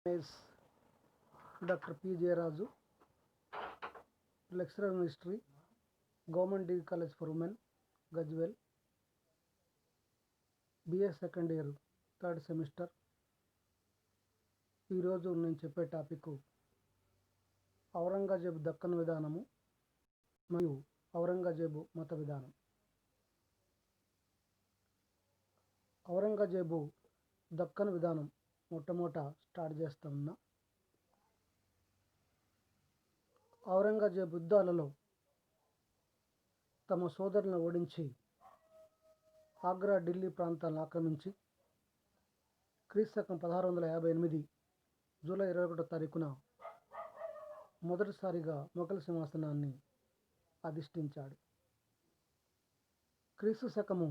is Dr. P. Jayaraju, lecturer in history, Government Degree College for Women, Gajwel, BA second year, third semester. ఈరోజు నేను చెప్పే topic Aurangzeb Deccan విధానము మరియు ఔరంగజేబు మత విధానం. ఔరంగజేబు దక్కన్ విధానం మొట్టమొదట స్టార్ట్ చేస్తా ఉన్నా. ఔరంగజేబు యుద్ధాలలో తమ సోదరులను ఓడించి ఆగ్రా, ఢిల్లీ ప్రాంతాలను ఆక్రమించి క్రీస్తకం 1658 జూలై 21వ తారీఖున మొదటిసారిగా మొఘల్ సింహాసనాన్ని అధిష్ఠించాడు. క్రీస్తు శకము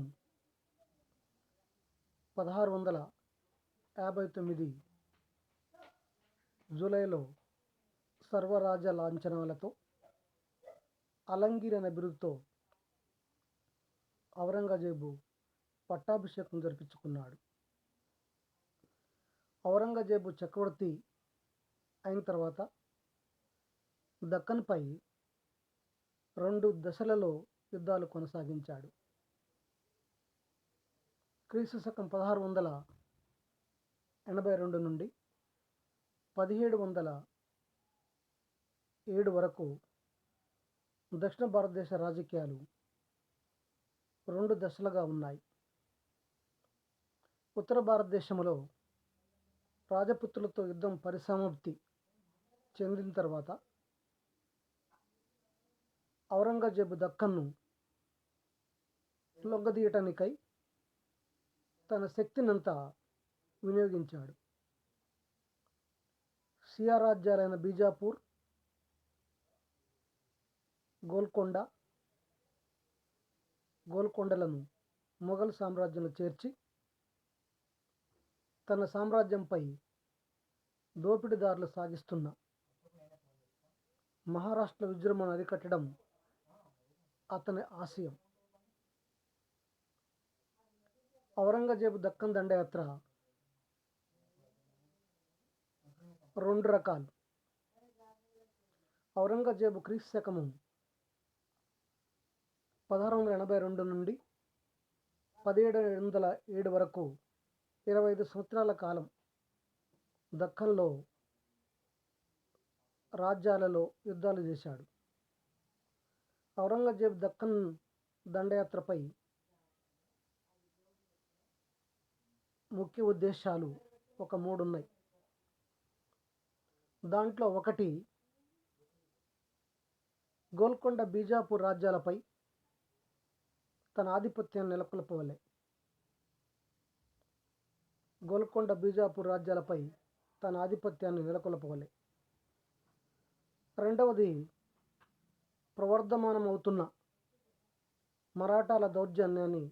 1659 జూలైలో సర్వరాజ లాంఛనాలతో అలంగీర్ అనే బిరుదుతో ఔరంగజేబు పట్టాభిషేకం జరిపించుకున్నాడు. ఔరంగజేబు చక్రవర్తి అయిన తర్వాత దక్కన్పై 2 దశలలో యుద్ధాలు కొనసాగించాడు. క్రీస్తు శకం 1682 నుండి 1707 వరకు దక్షిణ భారతదేశ రాజకీయాలు 2 దశలుగా ఉన్నాయి. ఉత్తర భారతదేశంలో రాజపుత్రులతో యుద్ధం పరిసమాప్తి చెందిన తర్వాత ఔరంగజేబు దక్కన్ను లొంగదీయటానికై తన శక్తినంతా వినియోగించాడు. షియా రాజ్యాలైన బీజాపూర్, గోల్కొండలను మొఘల్ సామ్రాజ్యంలో చేర్చి తన సామ్రాజ్యంపై దోపిడీదారులు సాగిస్తున్న మహారాష్ట్ర విజృంభణను అరికట్టడం అతని ఆశయం. ఔరంగజేబు దక్కన్ దండయాత్ర 2 రకాలు. ఔరంగజేబు క్రీస్తు శకము 1682 నుండి 1707 వరకు 25 సంవత్సరాల కాలం దక్కన్లో రాజ్యాలలో యుద్ధాలు చేశాడు. ఔరంగజేబు దక్కన్ దండయాత్రపై ముఖ్య ఉద్దేశాలు ఒక 3 ఉన్నాయి. దాంట్లో ఒకటి గోల్కొండ, బీజాపూర్ రాజ్యాలపై తన ఆధిపత్యాన్ని నెలకొల్పవలె. రెండవది ప్రవర్ధమానం అవుతున్న మరాఠాల దౌర్జన్యాన్ని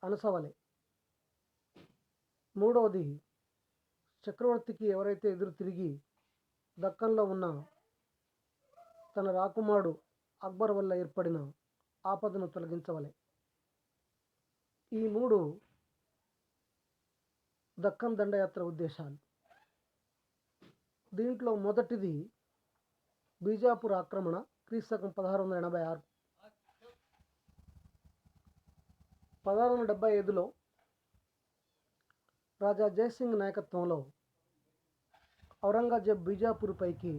అణసవలె. మూడవది చక్రవర్తికి ఎవరైతే ఎదురు తిరిగి దక్కన్లో ఉన్న తన రాకుమారుడు అక్బర్ వల్ల ఏర్పడిన ఆపదను తొలగించవలె. ఈ 3 దక్కన్ దండయాత్ర ఉద్దేశాలు. దీంట్లో మొదటిది బీజాపూర్ ఆక్రమణ, క్రీస్తకం 1686. 1675లో రాజా జయసింగ్ నాయకత్వంలో ఔరంగజేబు బీజాపూర్ పైకి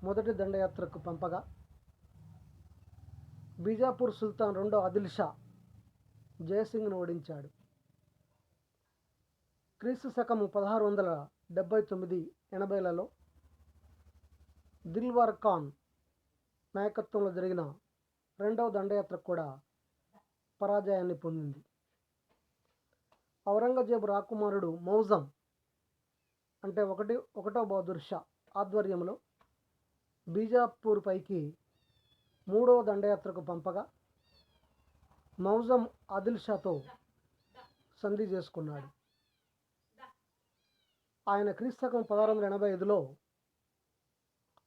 మొదటి దండయాత్రకు పంపగా బీజాపూర్ సుల్తాన్ 2వ ఆదిల్ షా జయసింగ్ను ఓడించాడు. క్రీస్తు శకము 1679-80లలో దిల్వార్ ఖాన్ నాయకత్వంలో జరిగిన 2వ దండయాత్ర కూడా పరాజయాన్ని పొందింది. ఔరంగజేబు రాకుమారుడు మౌజం అంటే 1వ బహదూర్ షా ఆధ్వర్యంలో బీజాపూర్ పైకి 3వ దండయాత్రకు పంపగా మౌజం ఆదిల్ షాతో సంధి చేసుకున్నాడు. ఆయన క్రీస్తకం 1685లో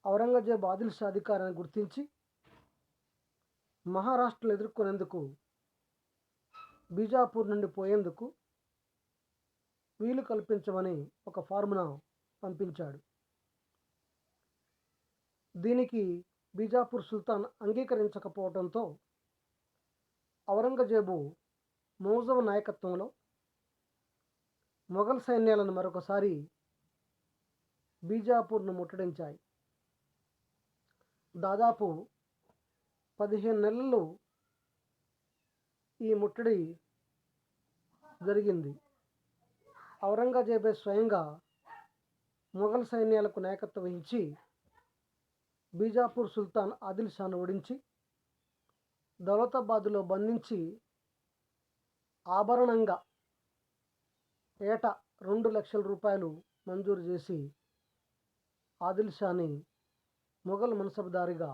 ఔరంగజేబు ఆదిల్ షా అధికారాన్ని గుర్తించి మహారాష్ట్రను ఎదుర్కొనేందుకు బీజాపూర్ నుండి పోయేందుకు వీలు కల్పించమని ఒక ఫార్ములా పంపించాడు. దీనికి బీజాపూర్ సుల్తాన్ అంగీకరించకపోవడంతో ఔరంగజేబు మౌజం నాయకత్వంలో మొఘల్ సైన్యాలను మరొకసారి బీజాపూర్ను ముట్టడించాయి. దాదాపు 15 నెలలు ఈ ముట్టడి జరిగింది. ఔరంగజేబే స్వయంగా మొఘల్ సైన్యాలకు నాయకత్వం వహించి బీజాపూర్ సుల్తాన్ ఆదిల్ షాను ఓడించి దౌలతాబాదులో బంధించి ఆభరణంగా ఏటా 2 లక్షల రూపాయలు మంజూరు చేసి ఆదిల్ షాని మొఘల్ మనసబుదారిగా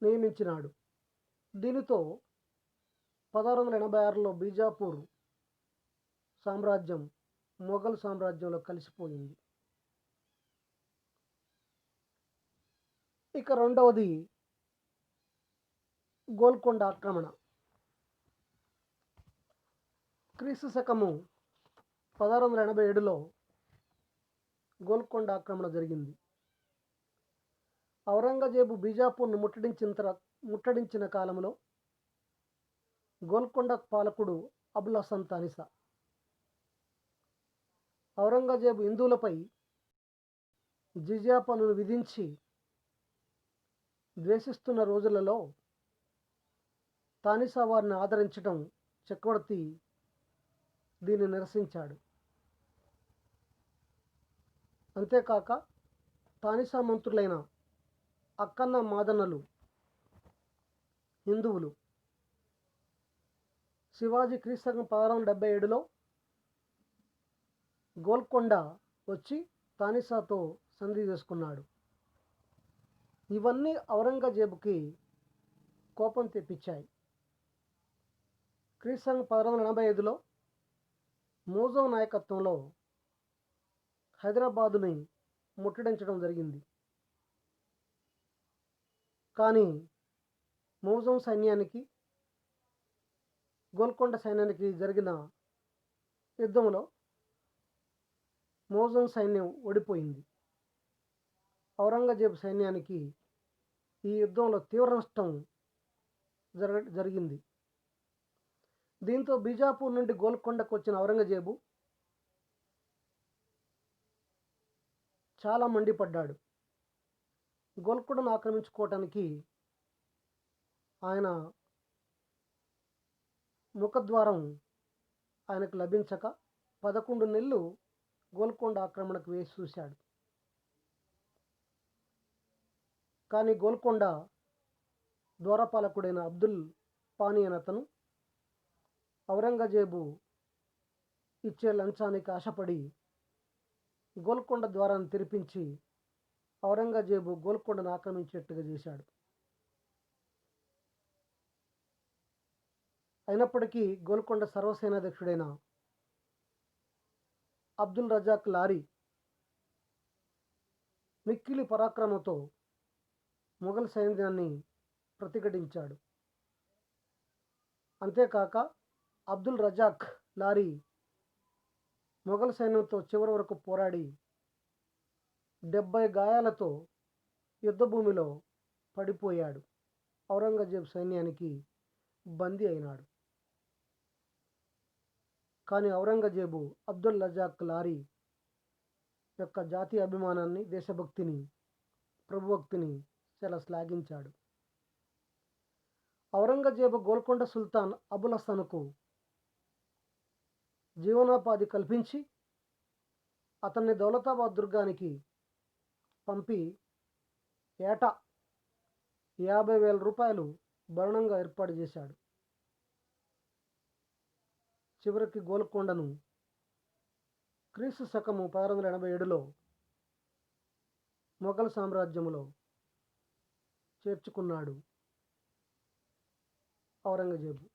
నియమించినాడు. దీనితో 1686లో బీజాపూర్ సామ్రాజ్యం మొఘల్ సామ్రాజ్యంలో కలిసిపోయింది. ఇక రెండవది గోల్కొండ ఆక్రమణ. క్రీస్తు శకము 1687లో గోల్కొండ ఆక్రమణ జరిగింది. ఔరంగజేబు బీజాపూర్ను ముట్టడించిన కాలంలో గోల్కొండ పాలకుడు అబుల్ హసన్ తానిసా ఔరంగజేబు హిందువులపై జిజియా పన్నును విధించి ద్వేషిస్తున్న రోజులలో తానిసా వారిని ఆదరించడం చక్రవర్తి దీన్ని నిరసించాడు. అంతేకాక తానిసా మంత్రులైన అక్కన్న మాదన్నలు హిందువులు. శివాజీ క్రీస్తు 1677లో గోల్కొండ వచ్చి తానిసాతో సంధి చేసుకున్నాడు. ఇవన్నీ ఔరంగజేబుకి కోపం తెప్పించాయి. క్రీస్తు 1685లో మౌజం నాయకత్వంలో హైదరాబాదుని ముట్టడించడం జరిగింది. కానీ మౌజం సైన్యానికి గోల్కొండ సైన్యానికి జరిగిన యుద్ధంలో మౌజం సైన్యం ఓడిపోయింది. ఔరంగజేబు సైన్యానికి ఈ యుద్ధంలో తీవ్ర నష్టం జరిగింది. దీంతో బీజాపూర్ నుండి గోల్కొండకు వచ్చిన ఔరంగజేబు చాలా మండిపడ్డాడు. గోల్కొండను ఆక్రమించుకోవటానికి ఆయన ముఖద్వారం ఆయనకు లభించక 11 నెలలు గోల్కొండ ఆక్రమణకు వేసి చూశాడు. కానీ గోల్కొండ ద్వారపాలకుడైన అబ్దుల్ పానీ అనే అతను ఔరంగజేబు ఇచ్చే లంచానికి ఆశపడి గోల్కొండ ద్వారాన్ని తెరిపించి ఔరంగజేబు గోల్కొండను ఆక్రమించేట్టుగా చేశాడు. అయినప్పటికీ గోల్కొండ సర్వసేనాధ్యక్షుడైన అబ్దుల్ రజాక్ లారీ మిక్కిలి పరాక్రమంతో మొఘల్ సైన్యాన్ని ప్రతిఘటించాడు. అంతేకాక అబ్దుల్ రజాక్ లారీ మొఘల్ సైన్యంతో చివరి వరకు పోరాడి 70 గాయాలతో యుద్ధభూమిలో పడిపోయాడు. ఔరంగజేబు సైన్యానికి బందీ అయినాడు. కానీ ఔరంగజేబు అబ్దుల్ రజాక్ లారీ యొక్క జాతీయ అభిమానాన్ని, దేశభక్తిని, ప్రభుభక్తిని చాలా శ్లాఘించాడు. ఔరంగజేబు గోల్కొండ సుల్తాన్ అబుల్ హసన్కు జీవనోపాధి కల్పించి అతన్ని దౌలతాబాద్ దుర్గానికి పంపి ఏటా 50,000 రూపాయలు భరణంగా ఏర్పాటు చేశాడు. చివరికి గోల్కొండను క్రీస్తు శకము 1687లో మొఘల్ సామ్రాజ్యములో చేర్చుకున్నాడు ఔరంగజేబు.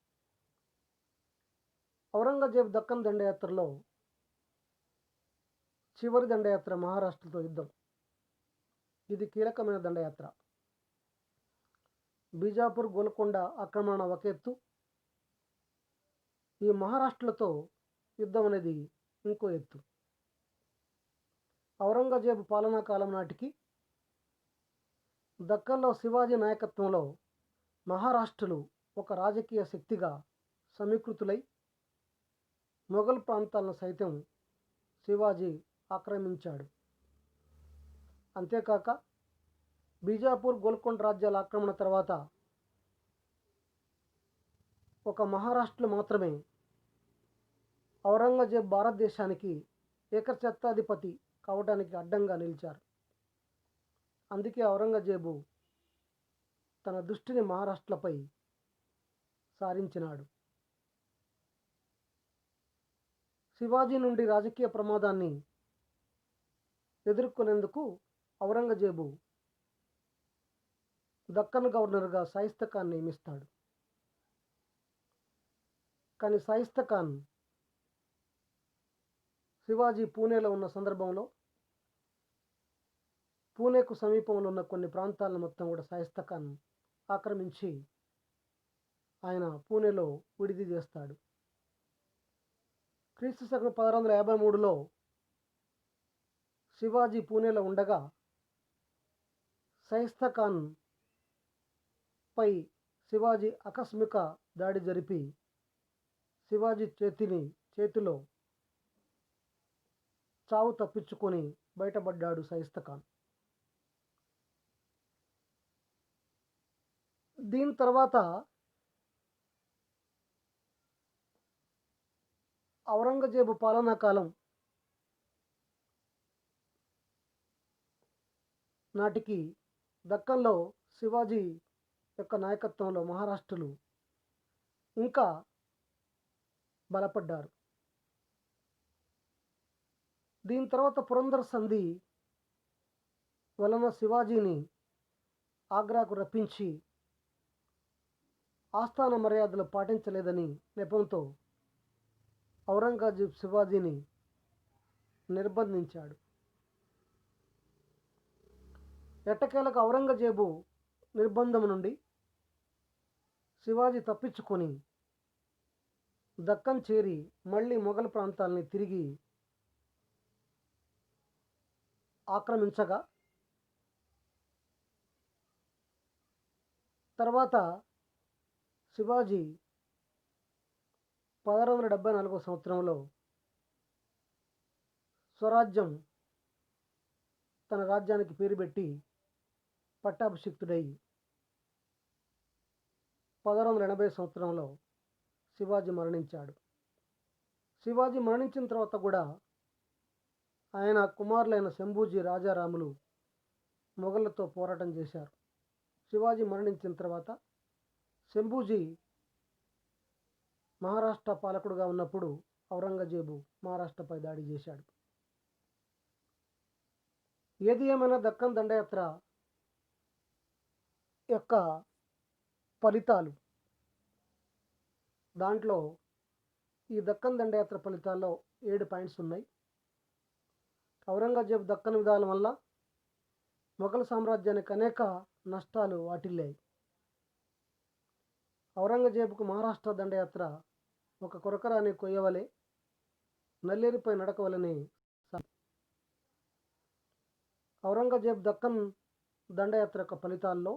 ఔరంగజేబు దక్కన్ దండయాత్రలో చివరి దండయాత్ర మహారాష్ట్రతో యుద్ధం. ఇది కీలకమైన దండయాత్ర. బీజాపూర్ గోల్కొండ ఆక్రమణ ఒక ఎత్తు. ఈ మహారాష్ట్రలతో యుద్ధం అనేది ఇంకో ఎత్తు. ఔరంగజేబు పాలనా కాలం నాటికి దక్కన్లో శివాజీ నాయకత్వంలో మహారాష్ట్రులు ఒక రాజకీయ శక్తిగా సమీకృతులై మొఘల్ ప్రాంతాలను సైతం శివాజీ ఆక్రమించాడు. అంతేకాక బీజాపూర్, గోల్కొండ రాజ్యాల ఆక్రమణ తర్వాత ఒక మహారాష్ట్రలో మాత్రమే ఔరంగజేబ్ భారతదేశానికి ఏకఛత్రాధిపతి కావడానికి అడ్డంగా నిలిచారు. అందుకే ఔరంగజేబు తన దృష్టిని మహారాష్ట్రపై సారించినాడు. శివాజీ నుండి రాజకీయ ప్రమాదాన్ని ఎదుర్కొనేందుకు ఔరంగజేబు దక్కన్ గవర్నర్గా షాయిస్తా ఖాన్ నియమిస్తాడు. కానీ షాయిస్తా ఖాన్ శివాజీ పూణేలో ఉన్న సందర్భంలో పూణేకు సమీపంలో ఉన్న కొన్ని ప్రాంతాలను మొత్తం కూడా షాయిస్తా ఖాన్ ఆక్రమించి ఆయన పూణేలో విడిది చేస్తాడు. క్రీస్తు శకం 1653లో శివాజీ పూణేలో ఉండగా షాయిస్తా ఖాన్ పై శివాజీ ఆకస్మిక దాడి జరిపి శివాజీ చేతిలో చావు తప్పించుకొని బయటపడ్డాడు షాయిస్తా ఖాన్. దీని తర్వాత ఔరంగజేబు పాలనా కాలం నాటికి దక్కన్లో శివాజీ యొక్క నాయకత్వంలో మహారాష్ట్రులు ఇంకా బలపడ్డారు. దీని తర్వాత పురందర్ సంధి వలన శివాజీని ఆగ్రాకు రప్పించి ఆస్థాన మర్యాదలు పాటించలేదని నెపంతో ఔరంగజేబు శివాజీని నిర్బంధించాడు. ఎట్టకేలకు ఔరంగజేబు నిర్బంధం నుండి శివాజీ తప్పించుకొని దక్కన్ చేరి మళ్ళీ మొఘల్ ప్రాంతాలని తిరిగి ఆక్రమించగా తర్వాత శివాజీ 1674 సంవత్సరంలో స్వరాజ్యం తన రాజ్యానికి పేరు పెట్టి పట్టాభిషిక్తుడై 1680 సంవత్సరంలో శివాజీ మరణించాడు. శివాజీ మరణించిన తర్వాత కూడా ఆయన కుమారులైన శంభూజీ, రాజారాములు మొఘళ్ళతో పోరాటం చేశారు. శివాజీ మరణించిన తర్వాత శంభూజీ మహారాష్ట్ర పాలకుడుగా ఉన్నప్పుడు ఔరంగజేబు మహారాష్ట్రపై దాడి చేశాడు. ఏది ఏమైనా దక్కన్ దండయాత్ర యొక్క ఫలితాలు, దాంట్లో ఈ దక్కన్ దండయాత్ర ఫలితాల్లో 7 పాయింట్స్ ఉన్నాయి. ఔరంగజేబు దక్కన్ విధానం వల్ల మొఘల్ సామ్రాజ్యానికి అనేక నష్టాలు వాటిల్లాయి. ఔరంగజేబుకు మహారాష్ట్ర దండయాత్ర ఒక కొరకరాని కొయ్యవలే, నల్లేరుపై నడకవలనే. ఔరంగజేబు దక్కన్ దండయాత్ర యొక్క ఫలితాల్లో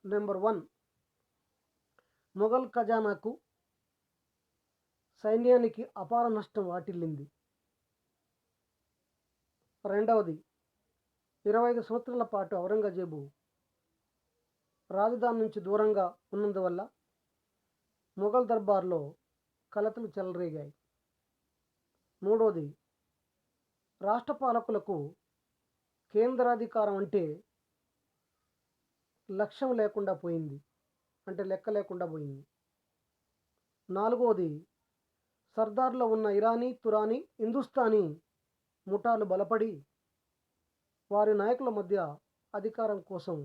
నెంబర్ 1, మొఘల్ ఖజానాకు, సైన్యానికి అపార నష్టం వాటిల్లింది. రెండవది, 25 సంవత్సరాల పాటు ఔరంగజేబు రాజధాని నుంచి దూరంగా ఉన్నందువల్ల మొఘల్ దర్బార్లో కలతలు చెలరేగాయి. మూడవది, రాష్ట్ర పాలకులకు కేంద్రాధికారం అంటే లక్ష్యం లేకుండా పోయింది, అంటే లెక్క లేకుండా పోయింది. నాలుగవది, సర్దార్లో ఉన్న ఇరానీ, తురానీ, హిందుస్థానీ ముఠాలు బలపడి వారి నాయకుల మధ్య అధికారం కోసం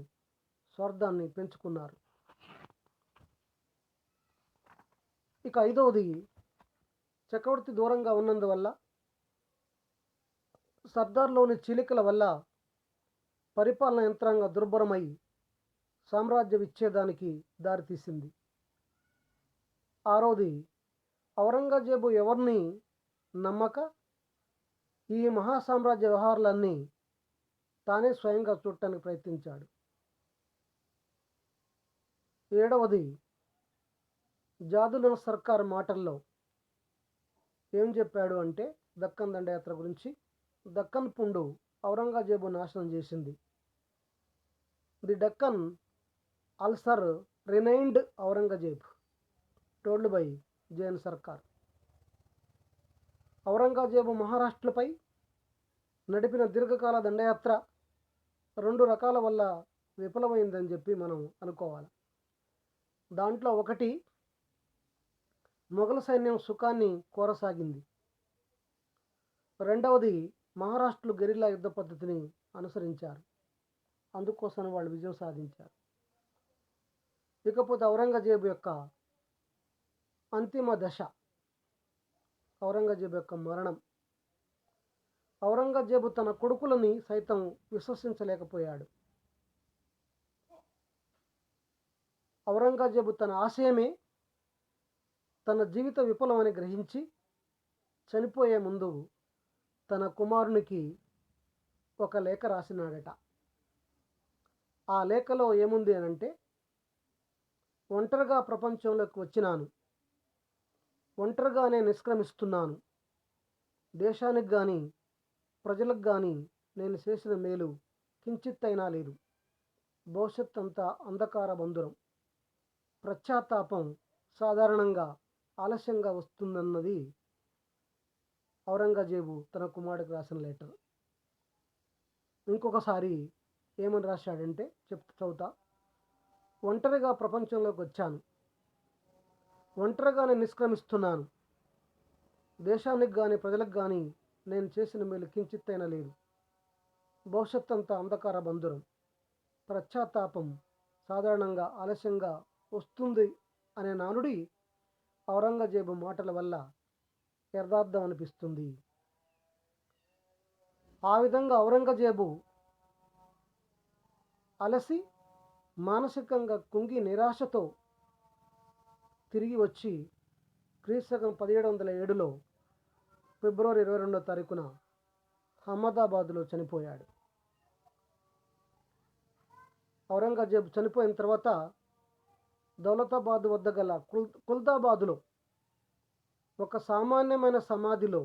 స్వార్థాన్ని పెంచుకున్నారు. ఇక ఐదవది, చక్రవర్తి దూరంగా ఉన్నందువల్ల సర్దార్లోని చీలికల వల్ల పరిపాలన యంత్రాంగం దుర్భరమై సామ్రాజ్య విచ్ఛేదానికి దారితీసింది. ఆరవది, ఔరంగజేబు ఎవరిని నమ్మక ఈ మహాసామ్రాజ్య వ్యవహారాలన్నీ తానే స్వయంగా చూడటానికి ప్రయత్నించాడు. 7వది, జాదులన్ సర్కార్ మాటల్లో ఏం చెప్పాడు అంటే దక్కన్ దండయాత్ర గురించి. దక్కన్ పుండు ఔరంగజేబు నాశనం చేసింది. The Deccan ulcer ruined Aurangzeb told by Jain Sarkar. Aurangzeb మహారాష్ట్రపై నడిపిన దీర్ఘకాల దండయాత్ర 2 రకాల వల్ల విఫలమైందని చెప్పి మనం అనుకోవాలి. దాంట్లో ఒకటి, మొఘల్ సైన్యం సుఖాన్ని కోరసాగింది. రెండవది, మహారాష్ట్రలు గెరిల్లా యుద్ధ పద్ధతిని అనుసరించారు. అందుకోసం వాళ్ళు విజయం సాధించారు. ఇకపోతే ఔరంగజేబు యొక్క అంతిమ దశ, ఔరంగజేబు యొక్క మరణం. ఔరంగజేబు తన కొడుకులని సైతం విశ్వసించలేకపోయాడు. ఔరంగజేబు తన ఆశయమే తన జీవిత విఫలమని గ్రహించి చనిపోయే ముందు తన కుమారునికి ఒక లేఖ రాసినాడట. ఆ లేఖలో ఏముంది అనంటే, ఒంటరిగా ప్రపంచంలోకి వచ్చినాను, ఒంటరిగానే నిష్క్రమిస్తున్నాను, దేశానికి కానీ ప్రజలకు కానీ నేను చేసిన మేలు కించిత్తైనా లేదు, భవిష్యత్ అంతా అంధకార బంధురం, పశ్చాత్తాపం సాధారణంగా ఆలస్యంగా వస్తుందన్నది ఔరంగజేబు తన కుమారుడికి రాసిన లెటర్. ఇంకొకసారి ఏమని రాశాడంటే చదువుతా. ఒంటరిగా ప్రపంచంలోకి వచ్చాను, ఒంటరిగానే నిష్క్రమిస్తున్నాను, దేశానికి కానీ ప్రజలకు కానీ నేను చేసిన మేలు కించిత్తైనా లేదు, భవిష్యత్ అంతా అంధకార బంధురం, పశ్చాత్తాపం సాధారణంగా ఆలస్యంగా వస్తుంది అనే నానుడి ఔరంగజేబు మాటల వల్ల యథార్థం అనిపిస్తుంది. ఆ విధంగా ఔరంగజేబు అలసి మానసికంగా కుంగి నిరాశతో తిరిగి వచ్చి క్రీస్తకం 1707లో ఫిబ్రవరి 22వ తారీఖున అహ్మదాబాద్లో చనిపోయాడు. ఔరంగజేబు చనిపోయిన తర్వాత దౌలతాబాద్ వద్ద గల కుల్దాబాదులో ఒక సామాన్యమైన సమాధిలో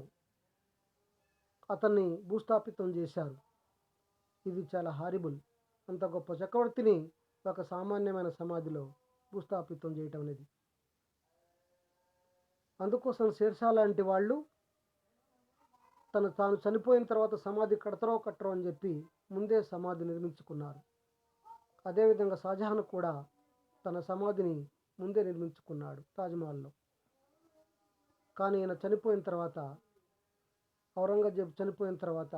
అతన్ని భూస్థాపితం చేశారు. ఇది చాలా హారిబుల్. అంత గొప్ప చక్రవర్తిని ఒక సామాన్యమైన సమాధిలో భూస్థాపితం చేయటం అనేది. అందుకోసం షేర్షా లాంటి వాళ్ళు తాను చనిపోయిన తర్వాత సమాధి కట్టరో అని చెప్పి ముందే సమాధి నిర్మించుకున్నారు. అదేవిధంగా షాజహాన్ కూడా తన సమాధిని ముందే నిర్మించుకున్నాడు తాజ్మహల్లో. కానీ ఈయన చనిపోయిన తర్వాత, ఔరంగజేబు చనిపోయిన తర్వాత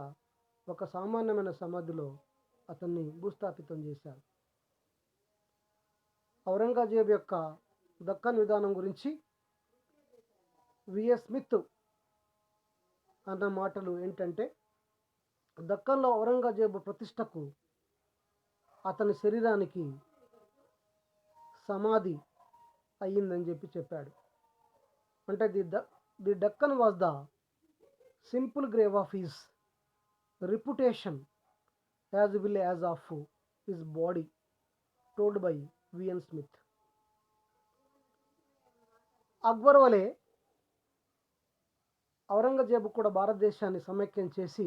ఒక సామాన్యమైన సమాధిలో అతన్ని భూస్థాపితం చేశారు. ఔరంగజేబు యొక్క దక్కన్ విధానం గురించి విఎస్ స్మిత్ అన్న మాటలు ఏంటంటే, దక్కన్లో ఔరంగజేబు ప్రతిష్టకు అతని శరీరానికి సమాధి అయ్యిందని చెప్పాడు. అంటే the Deccan was the simple grave of his reputation as well as of his body, told by VN Smith. Akbar వలె ఔరంగజేబు కూడా భారతదేశాన్ని సమైక్యం చేసి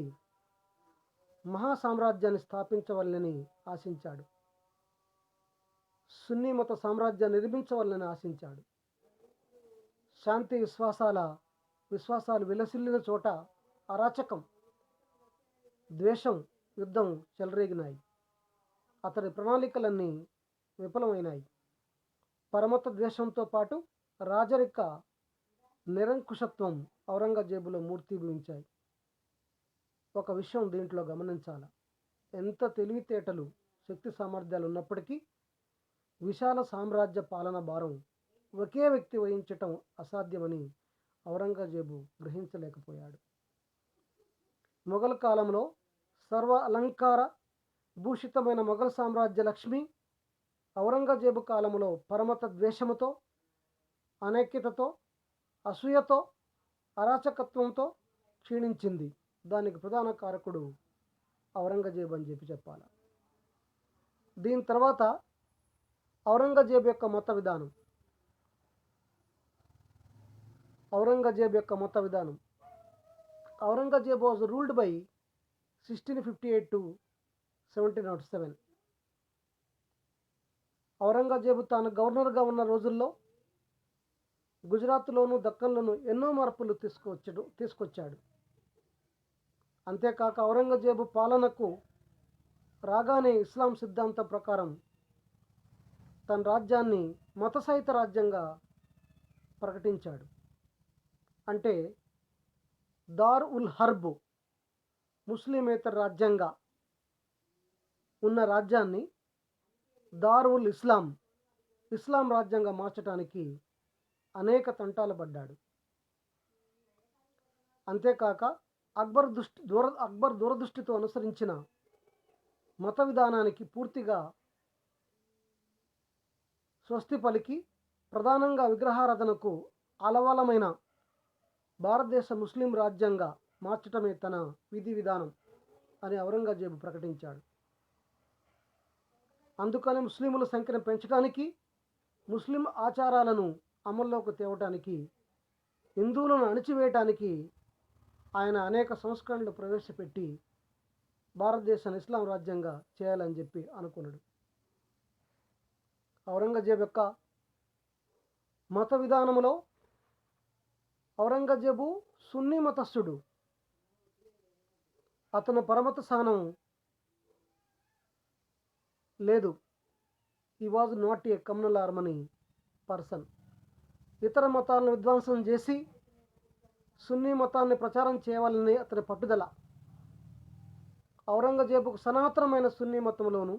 మహాసామ్రాజ్యాన్ని స్థాపించవలనని ఆశించాడు. సున్నీ మత సామ్రాజ్యాన్ని నిర్మించవలనని ఆశించాడు. శాంతి విశ్వాసాలు విలసిల్లిన చోట అరాచకం, ద్వేషం, యుద్ధం చెలరేగినాయి. అతడి ప్రణాళికలన్నీ విఫలమైనాయి. పరమత ద్వేషంతో పాటు రాజరిక నిరంకుశత్వం ఔరంగజేబులో మూర్తిభవించాయి. ఒక విషయం దీంట్లో గమనించాలి. ఎంత తెలివితేటలు, శక్తి సామర్థ్యాలు ఉన్నప్పటికీ విశాల సామ్రాజ్య పాలన భారం ఒకే వ్యక్తి వహించటం అసాధ్యమని ఔరంగజేబు గ్రహించలేకపోయాడు. మొఘల్ కాలంలో సర్వ అలంకార భూషితమైన మొఘల్ సామ్రాజ్య లక్ష్మి ఔరంగజేబు కాలంలో పరమత ద్వేషముతో, అనైక్యతతో, అసూయతో అరాచకత్వంతో క్షీణించింది. దానికి ప్రధాన కారకుడు ఔరంగజేబు అని చెప్పాలి. దీని తర్వాత ఔరంగజేబు యొక్క మత విధానం. Aurangzeb was ruled by 1658 to 1707. Aurangzeb తాను గవర్నర్గా ఉన్న రోజుల్లో గుజరాత్లోను దక్కన్లోను ఎన్నో మార్పులు తీసుకొచ్చాడు. అంతేకాక ఔరంగజేబు పాలనకు రాగానే ఇస్లాం సిద్ధాంతం ప్రకారం తన రాజ్యాన్ని మతసహిత రాజ్యంగా ప్రకటించాడు. అంటే దార్ ఉల్ హర్బ్ ముస్లిమేతర రాజ్యంగా ఉన్న రాజ్యాన్ని దార్ ఉల్ ఇస్లాం రాజ్యంగా మార్చడానికి అనేక తంటాలు పడ్డాడు. అంతేకాక అక్బర్ దూరదృష్టితో అనుసరించిన మత విధానానికి పూర్తిగా స్వస్తి పలికి ప్రధానంగా విగ్రహారాధనకు అలవలమైన భారతదేశ ముస్లిం రాజ్యంగా మార్చటమే తన విధి విధానం అని ఔరంగజేబు ప్రకటించాడు. అందుకని ముస్లింల సంఖ్యను పెంచడానికి, ముస్లిం ఆచారాలను అమల్లోకి తేవటానికి, హిందువులను అణిచివేయటానికి ఆయన అనేక సంస్కరణలు ప్రవేశపెట్టి భారతదేశాన్ని ఇస్లాం రాజ్యంగా చేయాలని చెప్పి అనుకున్నాడు. ఔరంగజేబు యొక్క మత విధానంలో ఔరంగజేబు సున్నీ మతస్థుడు. అతను పరమత సహనం లేదు. He was not a communal harmony person. ఇతర మతాలను విధ్వంసం చేసి సున్నీ మతాన్ని ప్రచారం చేయాలని అతని పట్టుదల. ఔరంగజేబుకు సనాతనమైన సున్నీ మతంలోను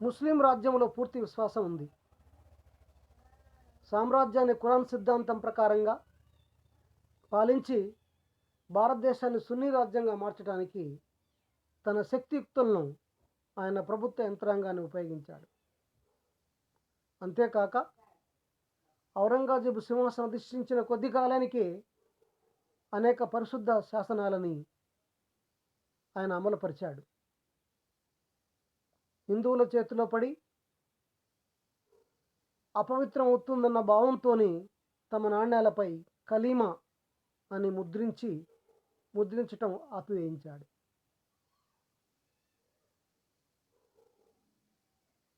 ముస్లిం రాజ్యంలో పూర్తి విశ్వాసం ఉంది. సామ్రాజ్యాన్ని ఖురాన్ సిద్ధాంతం ప్రకారంగా పాలించి భారతదేశాన్ని సున్నీ రాజ్యంగా మార్చడానికి తన శక్తియుక్తులను ఆయన ప్రభుత్వ యంత్రాంగాన్ని ఉపయోగించాడు. అంతేకాక ఔరంగజేబు సింహాసనం అధిష్ఠించిన కొద్ది కాలానికి అనేక పరిశుద్ధ శాసనాలని ఆయన అమలుపరిచాడు. హిందువుల చేతిలో పడి అపవిత్రం అవుతుందన్న భావంతో తమ నాణ్యాలపై కలీమా అని ముద్రించటం ఆపివేయించాడు.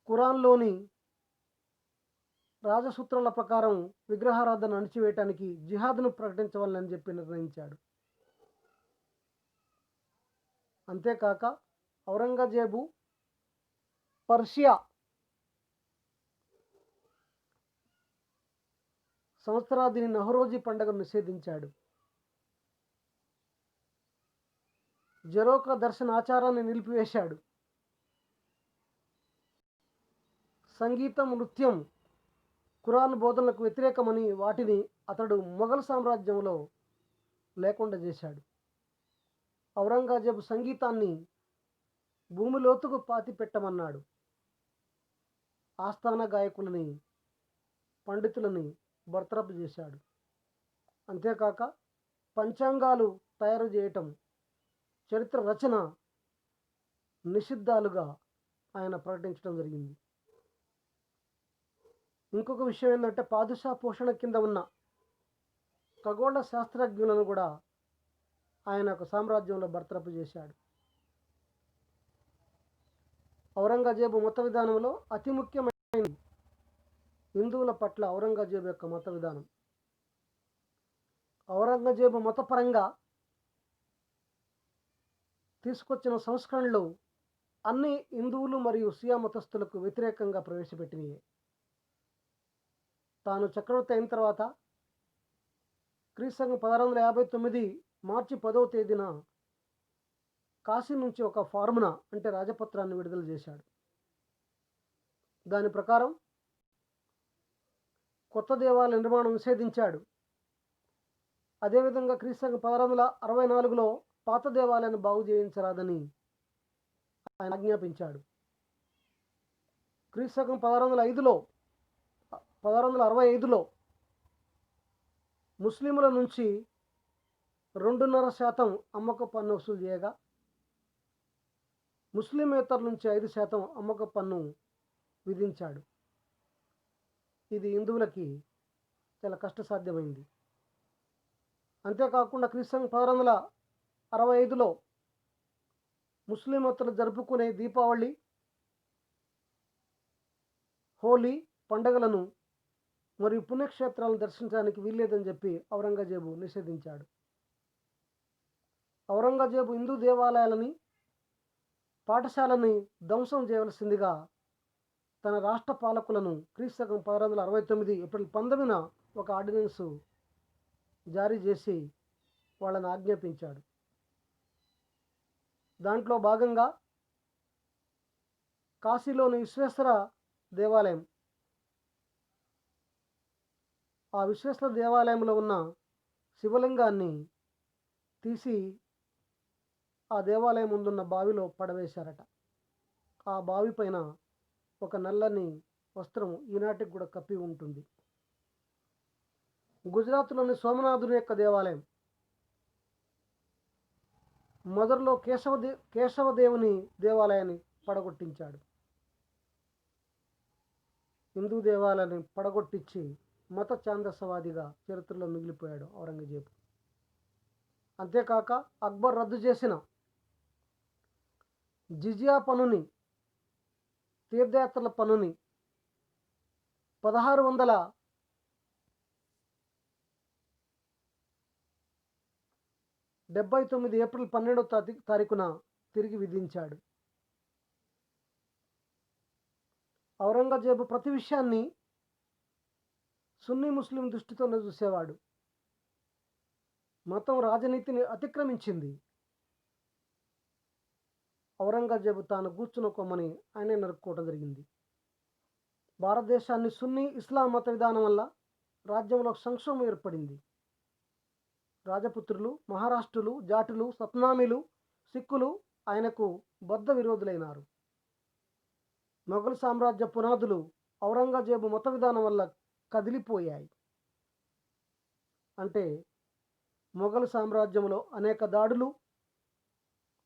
ఖురాన్లోని రాజసూత్రాల ప్రకారం విగ్రహారాధన అణిచివేయటానికి జిహాద్ను ప్రకటించవాలని చెప్పి నిర్ణయించాడు. అంతేకాక ఔరంగజేబు పర్షియా సంవత్సరాదిని నహరోజీ పండుగను నిషేధించాడు. జరోకా దర్శన ఆచారాన్ని నిలిపివేశాడు. సంగీతం, నృత్యం ఖురాన్ బోధనలకు వ్యతిరేకమని వాటిని అతడు మొఘల్ సామ్రాజ్యంలో లేకుండా చేశాడు. ఔరంగజేబు సంగీతాన్ని భూమి లోతుకు పాతిపెట్టమన్నాడు. ఆస్థాన గాయకులని, పండితులని బర్తరఫ్ చేశాడు. అంతేకాక పంచాంగాలు తయారు చేయటం, చరిత్ర రచన నిషిద్ధాలుగా ఆయన ప్రకటించడం జరిగింది. ఇంకొక విషయం ఏంటంటే పాదుషా పోషణ కింద ఉన్న ఖగోళ శాస్త్రజ్ఞులను కూడా ఆయన ఒక సామ్రాజ్యంలో బర్తరఫ్ చేశాడు. ఔరంగజేబు మత విధానంలో అతి ముఖ్యమైన హిందువుల పట్ల ఔరంగజేబు యొక్క మత విధానం. ఔరంగజేబు మతపరంగా తీసుకొచ్చిన సంస్కరణలు అన్ని హిందువులు మరియు షియా మతస్థులకు వ్యతిరేకంగా ప్రవేశపెట్టినవి. తాను చక్రవర్తి అయిన తర్వాత క్రీస్తు 1659 మార్చి 10వ తేదీన కాశీ నుంచి ఒక ఫార్మునా అంటే రాజపత్రాన్ని విడుదల చేశాడు. దాని ప్రకారం కొత్త దేవాలయ నిర్మాణం నిషేధించాడు. అదేవిధంగా క్రీస్తు 1664లో పాత దేవాలయాన్ని బాగు చేయించరాదని ఆయన ఆజ్ఞాపించాడు. క్రీస్తు 1665లో ముస్లింల నుంచి 2.5% అమ్మక పన్ను వసూలు చేయగా ముస్లిమేతరుల నుంచి 5% అమ్మక పన్ను విధించాడు. ఇది హిందువులకి చాలా కష్టసాధ్యమైంది. అంతేకాకుండా క్రీస్తు 1665లో ముస్లిమేతరులు జరుపుకునే దీపావళి, హోలీ పండుగలను మరియు పుణ్యక్షేత్రాలను దర్శించడానికి వీల్లేదని చెప్పి ఔరంగజేబు నిషేధించాడు. ఔరంగజేబు హిందూ దేవాలయాలని, పాఠశాలని ధ్వంసం చేయవలసిందిగా తన రాష్ట్ర పాలకులను క్రీస్తు 1669 ఏప్రిల్ 19న ఒక ఆర్డినెన్స్ జారీ చేసి వాళ్ళని ఆజ్ఞాపించాడు. దాంట్లో భాగంగా కాశీలోని విశ్వేశ్వర దేవాలయం, ఆ విశ్వేశ్వర దేవాలయంలో ఉన్న శివలింగాన్ని తీసి ఆ దేవాలయం ముందున్న బావిలో పడవేశారట. ఆ బావి పైన ఒక నల్లని వస్త్రం ఈనాటికి కూడా కప్పి ఉంటుంది. గుజరాత్లోని సోమనాథుని యొక్క దేవాలయం మొదట్లో కేశవదేవుని దేవాలయాన్ని పడగొట్టించాడు. హిందూ దేవాలయాన్ని పడగొట్టించి మత ఛాందసవాదిగా చరిత్రలో మిగిలిపోయాడు ఔరంగజేబు. అంతేకాక అక్బర్ రద్దు చేసిన జిజియా పన్నుని, తీర్థయాత్రల పన్నుని 1679 ఏప్రిల్ 12వ తారీఖున తిరిగి విధించాడు. ఔరంగజేబు ప్రతి విషయాన్ని సున్నీ ముస్లిం దృష్టితోనే చూసేవాడు. మతం రాజనీతిని అతిక్రమించింది. ఔరంగజేబు తాను కూర్చున్న కొమ్మని ఆయనే నరుక్కోవడం జరిగింది. భారతదేశాన్ని సున్నీ ఇస్లాం మత విధానం వల్ల రాజ్యంలో సంక్షోభం ఏర్పడింది. రాజపుత్రులు, మహారాష్ట్రులు, జాటులు, సత్నామీలు, సిక్కులు ఆయనకు బద్ధ విరోధులైనారు. మొఘల్ సామ్రాజ్య పునాదులు ఔరంగజేబు మత విధానం వల్ల కదిలిపోయాయి. అంటే మొఘల్ సామ్రాజ్యంలో అనేక దాడులు,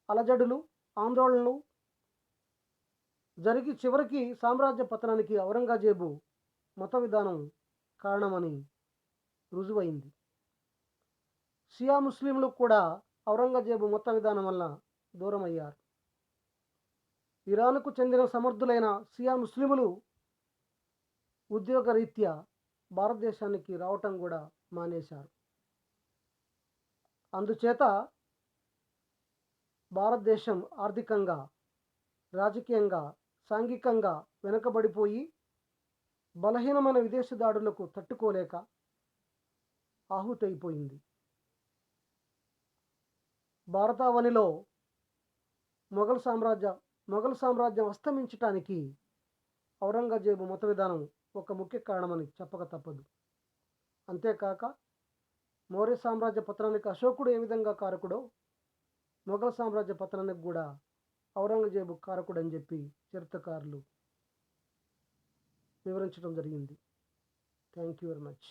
అలజడులు, ఆందోళనలు జరిగి చివరికి సామ్రాజ్య పతనానికి ఔరంగజేబు మత విధానం కారణమని రుజువైంది. షియా ముస్లింలు కూడా ఔరంగజేబు మత విధానం వల్ల దూరమయ్యారు. ఇరాన్కు చెందిన సమర్థులైన షియా ముస్లిములు ఉద్యోగరీత్యా భారతదేశానికి రావటం కూడా మానేశారు. అందుచేత భారతదేశం ఆర్థికంగా, రాజకీయంగా, సాంఘికంగా వెనుకబడిపోయి బలహీనమైన విదేశీ దాడులకు తట్టుకోలేక ఆహుతైపోయింది. భారతావనిలో మొఘల్ సామ్రాజ్యం అస్తమించటానికి ఔరంగజేబు మత విధానం ఒక ముఖ్య కారణమని చెప్పక తప్పదు. అంతేకాక మౌర్య సామ్రాజ్య పతనానికి అశోకుడు ఏ విధంగా కారకుడో మొఘల్ సామ్రాజ్య పతనానికి కూడా ఔరంగజేబు కారకుడని చెప్పి చరిత్రకారులు వివరించడం జరిగింది. Thank you very much.